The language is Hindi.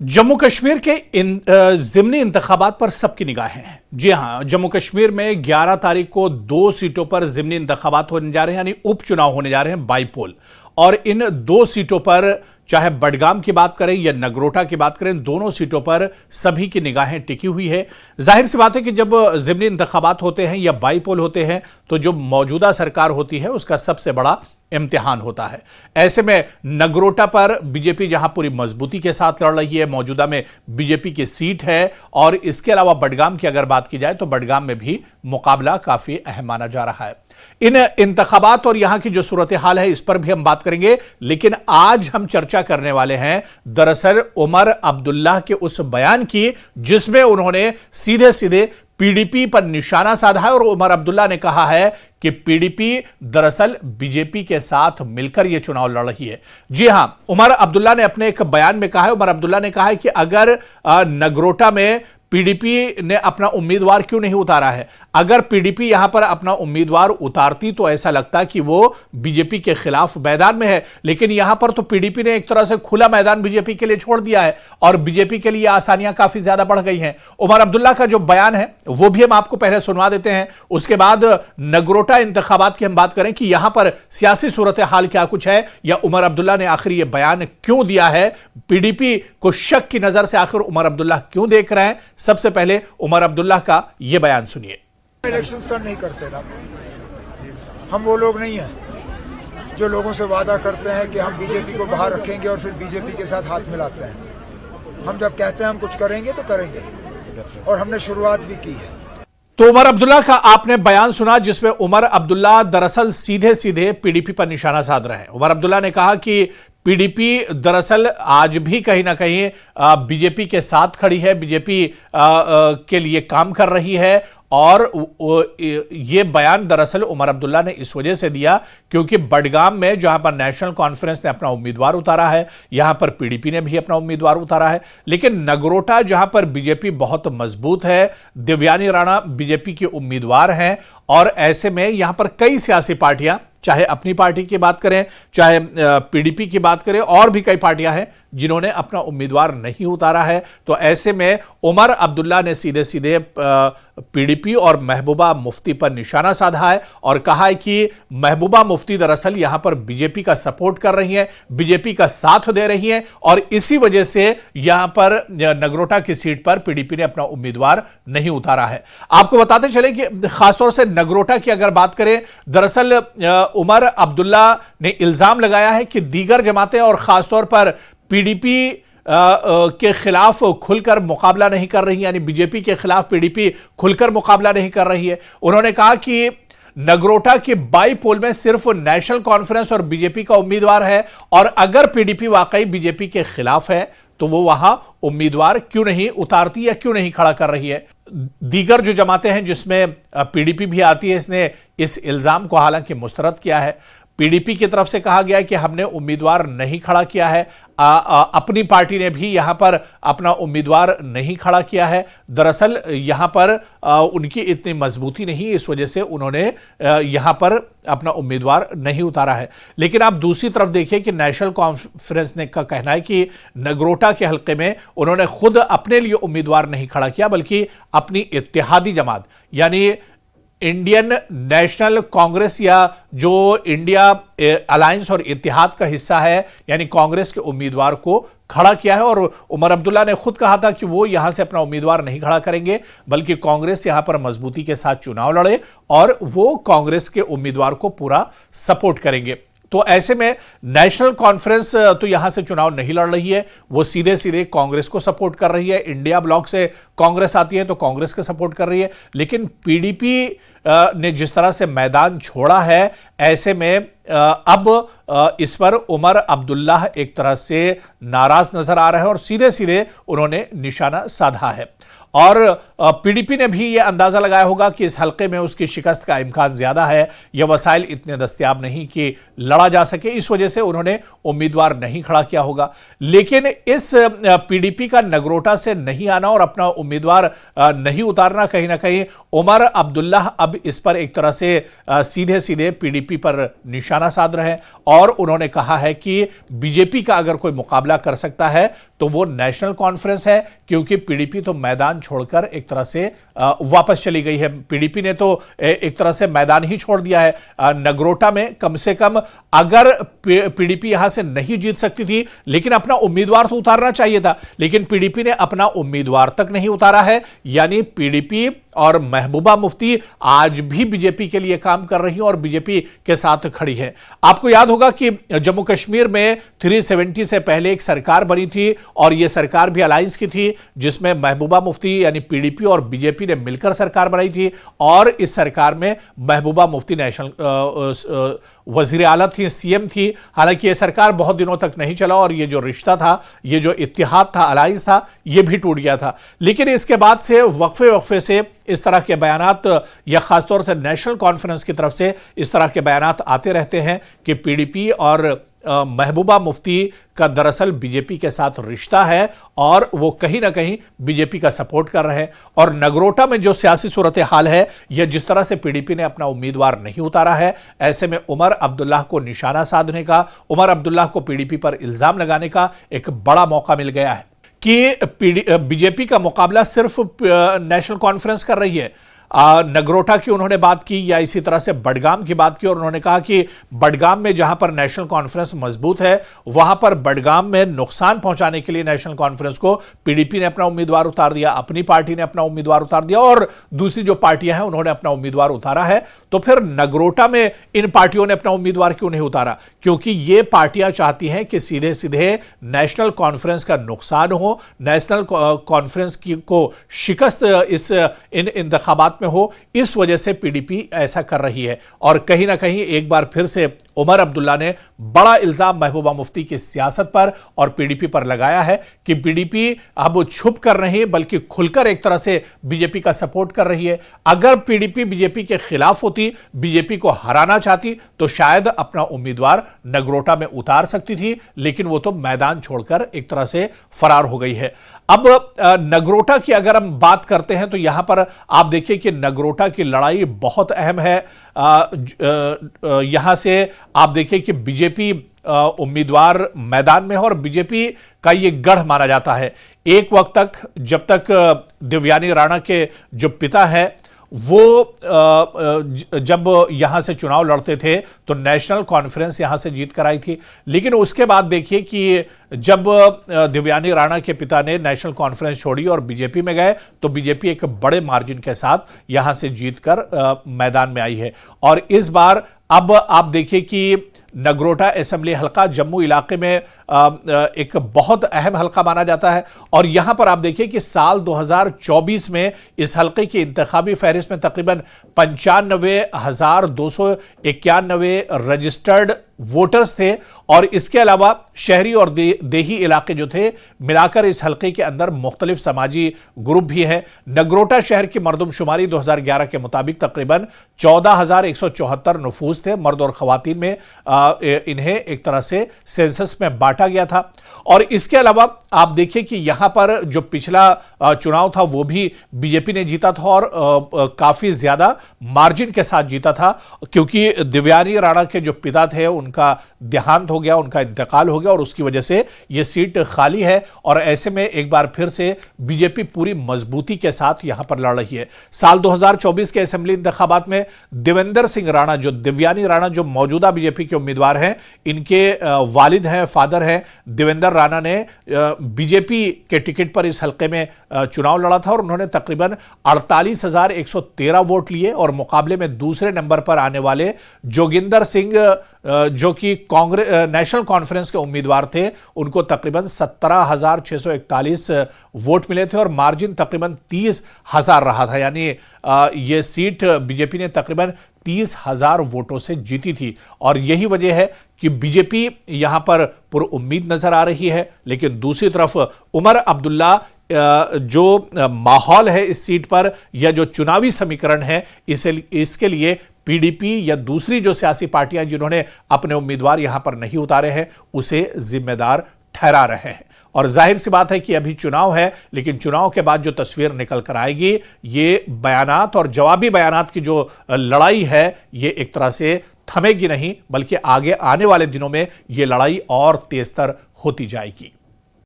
जम्मू कश्मीर के ज़िमनी इंतखाबात पर सबकी निगाहें हैं। जी हां, जम्मू कश्मीर में 11 तारीख को 2 सीटों पर ज़िमनी इंतखाबात होने जा रहे हैं, यानी उपचुनाव होने जा रहे हैं, बाईपोल। और इन 2 सीटों पर चाहे बडगाम की बात करें या नगरोटा की बात करें, दोनों सीटों पर सभी की निगाहें टिकी हुई है। जाहिर सी बात है कि जब ज़िमनी इंतखाबात होते हैं या बाईपोल होते हैं तो जो मौजूदा सरकार होती है उसका सबसे बड़ा इम्तिहान होता है। ऐसे में नगरोटा पर बीजेपी जहां पूरी मजबूती के साथ लड़ रही है, मौजूदा में बीजेपी की सीट है, और इसके अलावा बडगाम की अगर बात की जाए तो बडगाम में भी मुकाबला काफी अहम माना जा रहा है। इन इंतखाबात और यहां की जो सूरत हाल है इस पर भी हम बात करेंगे, लेकिन आज हम चर्चा करने वाले हैं दरअसल उमर अब्दुल्लाह के उस बयान की जिसमें उन्होंने सीधे सीधे पीडीपी पर निशाना साधा है। और उमर अब्दुल्ला ने कहा है कि पीडीपी दरअसल बीजेपी के साथ मिलकर यह चुनाव लड़ रही है। जी हां, उमर अब्दुल्ला ने अपने एक बयान में कहा है, उमर अब्दुल्ला ने कहा है कि अगर नगरोटा में पीडीपी ने अपना उम्मीदवार क्यों नहीं उतारा है, अगर पीडीपी यहां पर अपना उम्मीदवार उतारती तो ऐसा लगता कि वो बीजेपी के खिलाफ मैदान में है, लेकिन यहां पर तो पीडीपी ने एक तरह से खुला मैदान बीजेपी के लिए छोड़ दिया है और बीजेपी के लिए आसानियां काफी ज्यादा बढ़ गई हैं। उमर अब्दुल्ला का जो बयान है वो भी हम आपको पहले सुनवा देते हैं, उसके बाद नगरोटा इंतखाबात की हम बात करें कि यहां पर सियासी सूरत हाल क्या कुछ है, या उमर अब्दुल्ला ने आखिर यह बयान क्यों दिया है, पीडीपी को शक की नजर से आखिर उमर अब्दुल्ला क्यों देख रहे हैं। सबसे पहले उमर अब्दुल्ला का यह बयान सुनिए। इलेक्शन स्टार्ट नहीं करते ना, हम वो लोग नहीं हैं जो लोगों से वादा करते हैं कि हम बीजेपी को बाहर रखेंगे और फिर बीजेपी के साथ हाथ मिलाते हैं। हम जब कहते हैं हम कुछ करेंगे तो करेंगे, और हमने शुरुआत भी की है। तो उमर अब्दुल्ला का आपने बयान सुना जिसमें उमर अब्दुल्ला दरअसल सीधे सीधे पीडीपी पर निशाना साध रहे हैं। उमर अब्दुल्ला ने कहा कि पीडीपी दरअसल आज भी कहीं ना कहीं बीजेपी के साथ खड़ी है, बीजेपी के लिए काम कर रही है। और ये बयान दरअसल उमर अब्दुल्ला ने इस वजह से दिया क्योंकि बडगाम में जहां पर नेशनल कॉन्फ्रेंस ने अपना उम्मीदवार उतारा है, यहां पर पीडीपी ने भी अपना उम्मीदवार उतारा है, लेकिन नगरोटा जहां पर बीजेपी बहुत मजबूत है, देवयानी राणा बीजेपी के उम्मीदवार हैं, और ऐसे में यहां पर कई सियासी पार्टियां, चाहे अपनी पार्टी की बात करें, चाहे पीडीपी की बात करें, और भी कई पार्टियां हैं जिन्होंने अपना उम्मीदवार नहीं उतारा है। तो ऐसे में उमर अब्दुल्ला ने सीधे सीधे पीडीपी और महबूबा मुफ्ती पर निशाना साधा है और कहा है कि महबूबा मुफ्ती दरअसल यहां पर बीजेपी का सपोर्ट कर रही हैं, बीजेपी का साथ दे रही हैं, और इसी वजह से यहां पर नगरोटा की सीट पर पीडीपी ने अपना उम्मीदवार नहीं उतारा है। आपको बताते चले कि खासतौर से नगरोटा की अगर बात करें, दरअसल उमर अब्दुल्ला ने इल्जाम लगाया है कि दीगर जमातें और खासतौर पर पीडीपी के खिलाफ खुलकर मुकाबला नहीं कर रही, यानी बीजेपी के खिलाफ पीडीपी खुलकर मुकाबला नहीं कर रही है। उन्होंने कहा कि नगरोटा के बाईपोल में सिर्फ नेशनल कॉन्फ्रेंस और बीजेपी का उम्मीदवार है, और अगर पीडीपी वाकई बीजेपी के खिलाफ है तो वो वहां उम्मीदवार क्यों नहीं उतारती या क्यों नहीं खड़ा कर रही है। दीगर जो जमातें हैं जिसमें पीडीपी भी आती है, इसने इस इल्जाम को हालांकि मुस्तरद किया है। पीडीपी की तरफ से कहा गया है कि हमने उम्मीदवार नहीं खड़ा किया है, अपनी पार्टी ने भी यहां पर अपना उम्मीदवार नहीं खड़ा किया है। दरअसल यहां पर उनकी इतनी मजबूती नहीं, इस वजह से उन्होंने यहां पर अपना उम्मीदवार नहीं उतारा है। लेकिन आप दूसरी तरफ देखिए कि नेशनल कॉन्फ्रेंस ने का कहना है कि नगरोटा के हल्के में उन्होंने खुद अपने लिए उम्मीदवार नहीं खड़ा किया, बल्कि अपनी इत्तेहादी जमात यानी इंडियन नेशनल कांग्रेस, या जो इंडिया अलायंस और इत्तेहाद का हिस्सा है, यानी कांग्रेस के उम्मीदवार को खड़ा किया है। और उमर अब्दुल्ला ने खुद कहा था कि वो यहां से अपना उम्मीदवार नहीं खड़ा करेंगे, बल्कि कांग्रेस यहां पर मजबूती के साथ चुनाव लड़े और वो कांग्रेस के उम्मीदवार को पूरा सपोर्ट करेंगे। तो ऐसे में नेशनल कॉन्फ्रेंस तो यहां से चुनाव नहीं लड़ रही है, वो सीधे सीधे कांग्रेस को सपोर्ट कर रही है। इंडिया ब्लॉक से कांग्रेस आती है तो कांग्रेस को सपोर्ट कर रही है। लेकिन पीडीपी ने जिस तरह से मैदान छोड़ा है, ऐसे में अब इस पर उमर अब्दुल्ला एक तरह से नाराज नजर आ रहे हैं और सीधे सीधे उन्होंने निशाना साधा है। और पीडीपी ने भी यह अंदाजा लगाया होगा कि इस हल्के में उसकी शिकस्त का इम्कान ज्यादा है, यह वसाइल इतने दस्तयाब नहीं कि लड़ा जा सके, इस वजह से उन्होंने उम्मीदवार नहीं खड़ा किया होगा। लेकिन इस पीडीपी का नगरोटा से नहीं आना और अपना उम्मीदवार नहीं उतारना, कहीं ना कहीं उमर अब्दुल्ला अब इस पर एक तरह से सीधे सीधे पीडीपी पर निशाना साध रहे हैं और उन्होंने कहा है कि बीजेपी का अगर कोई मुकाबला कर सकता है तो वो नेशनल कॉन्फ्रेंस है, क्योंकि पीडीपी तो मैदान छोड़कर एक तरह से वापस चली गई है। पीडीपी ने तो एक तरह से मैदान ही छोड़ दिया है। नगरोटा में कम से कम अगर पीडीपी यहां से नहीं जीत सकती थी, लेकिन अपना उम्मीदवार तो उतारना चाहिए था, लेकिन पीडीपी ने अपना उम्मीदवार तक नहीं उतारा है। यानी पीडीपी और महबूबा मुफ्ती आज भी बीजेपी के लिए काम कर रही है और बीजेपी के साथ खड़ी है। आपको याद होगा कि जम्मू कश्मीर में 370 से पहले एक सरकार बनी थी और यह सरकार भी अलायंस की थी, जिसमें महबूबा मुफ्ती यानी पीडीपी और बीजेपी ने मिलकर सरकार बनाई थी। और इस सरकार में महबूबा मुफ्ती नेशनल वजीर आला थी, सीएम थी। हालांकि यह सरकार बहुत दिनों तक नहीं चला और यह जो रिश्ता था, यह जो इत्तेहाद था, अलायंस था, यह भी टूट गया था। लेकिन इसके बाद से वक्फे से इस तरह के बयानात, या खासतौर से नेशनल कॉन्फ्रेंस की तरफ से इस तरह के बयानात आते रहते हैं कि पीडीपी और महबूबा मुफ्ती का दरअसल बीजेपी के साथ रिश्ता है और वो कहीं ना कहीं बीजेपी का सपोर्ट कर रहे हैं। और नगरोटा में जो सियासी सूरत हाल है, यह जिस तरह से पीडीपी ने अपना उम्मीदवार नहीं उतारा है, ऐसे में उमर अब्दुल्लाह को निशाना साधने का, उमर अब्दुल्लाह को पीडीपी पर इल्जाम लगाने का एक बड़ा मौका मिल गया है कि बीजेपी का मुकाबला सिर्फ नेशनल कॉन्फ्रेंस कर रही है। नगरोटा की उन्होंने बात की, या इसी तरह से बडगाम की बात की, और उन्होंने कहा कि बडगाम में जहां पर नेशनल कॉन्फ्रेंस मजबूत है, वहां पर बडगाम में नुकसान पहुंचाने के लिए नेशनल कॉन्फ्रेंस को पीडीपी ने अपना उम्मीदवार उतार दिया, अपनी पार्टी ने अपना उम्मीदवार उतार दिया और दूसरी जो पार्टियां हैं उन्होंने अपना उम्मीदवार उतारा है। तो फिर नगरोटा में इन पार्टियों ने अपना उम्मीदवार क्यों नहीं उतारा? क्योंकि ये पार्टियां चाहती हैं कि सीधे सीधे नेशनल कॉन्फ्रेंस का नुकसान हो, नेशनल कॉन्फ्रेंस को शिकस्त इन इंतखाबात में हो। इस वजह से पीडीपी ऐसा कर रही है। और कहीं ना कहीं एक बार फिर से उमर अब्दुल्ला ने बड़ा इल्जाम महबूबा मुफ्ती की सियासत पर और पीडीपी पर लगाया है कि पीडीपी अब छुप कर नहीं बल्कि खुलकर एक तरह से बीजेपी का सपोर्ट कर रही है। अगर पीडीपी बीजेपी के खिलाफ होती, बीजेपी को हराना चाहती, तो शायद अपना उम्मीदवार नगरोटा में उतार सकती थी, लेकिन वो तो मैदान छोड़कर एक तरह से फरार हो गई है। अब नगरोटा की अगर हम बात करते हैं तो यहां पर आप देखिए कि नगरोटा की लड़ाई बहुत अहम है। यहां से आप देखिए कि बीजेपी उम्मीदवार मैदान में है और बीजेपी का यह गढ़ माना जाता है। एक वक्त तक, जब तक देवयानी राणा के जो पिता है वो जब यहां से चुनाव लड़ते थे तो नेशनल कॉन्फ्रेंस यहां से जीत कर आई थी। लेकिन उसके बाद देखिए कि जब देवयानी राणा के पिता ने नेशनल कॉन्फ्रेंस छोड़ी और बीजेपी में गए, तो बीजेपी एक बड़े मार्जिन के साथ यहां से जीतकर मैदान में आई है। और इस बार अब आप देखिए कि नगरोटा असेंबली हलका जम्मू इलाके में एक बहुत अहम हलका माना जाता है। और यहां पर आप देखिए कि साल 2024 में इस हलके की इंतखाबी फहरिस्त में तकरीबन 95,291 रजिस्टर्ड वोटर्स थे। और इसके अलावा शहरी और देही इलाके जो थे मिलाकर इस हलके के अंदर मुख्तलिफ समाजी ग्रुप भी हैं। नगरोटा शहर की मरदमशुमारी 2011 के मुताबिक तकरीबन 14,174 नफूस थे। मर्द और खवातीन में इन्हें एक तरह से सेंसस में बांटा गया था। और इसके अलावा आप देखिए कि यहां पर जो पिछला चुनाव था वो भी बीजेपी ने जीता था और काफी ज्यादा मार्जिन के साथ जीता था, क्योंकि देवयानी राणा के जो पिता थे उनका देहांत हो गया, उनका इंतकाल हो गया और उसकी वजह से यह सीट खाली है। और ऐसे में एक बार फिर से बीजेपी पूरी मजबूती के साथ यहां पर लड़ रही है। साल 2024 के असेंबली इंतखाबात में देवेंद्र सिंह राणा, जो देवयानी राणा जो मौजूदा बीजेपी के उम्मीदवार हैं, इनके वालिद हैं, फादर हैं देवेंद्र राणा ने बीजेपी के टिकट पर इस हलके में चुनाव लड़ा था और उन्होंने तकरीबन 48,113 वोट लिए। और मुकाबले में दूसरे नंबर पर आने वाले जोगिंदर सिंह, जो कि नेशनल कॉन्फ्रेंस के उम्मीदवार थे, उनको तकरीबन 17,641 वोट मिले थे और मार्जिन तकरीबन 30,000 रहा था। यानी यह सीट बीजेपी ने तकरीबन 30,000 वोटों से जीती थी। और यही वजह है कि बीजेपी यहां पर पुरउम्मीद नजर आ रही है। लेकिन दूसरी तरफ उमर अब्दुल्ला, जो माहौल है इस सीट पर या जो चुनावी समीकरण है, इसके लिए पीडीपी या दूसरी जो सियासी पार्टियां जिन्होंने अपने उम्मीदवार यहां पर नहीं उतारे हैं, उसे जिम्मेदार ठहरा रहे हैं। और जाहिर सी बात है कि अभी चुनाव है, लेकिन चुनाव के बाद जो तस्वीर निकल कर आएगी, ये बयानात और जवाबी बयानात की जो लड़ाई है, ये एक तरह से थमेगी नहीं, बल्कि आगे आने वाले दिनों में ये लड़ाई और तेजतर होती जाएगी।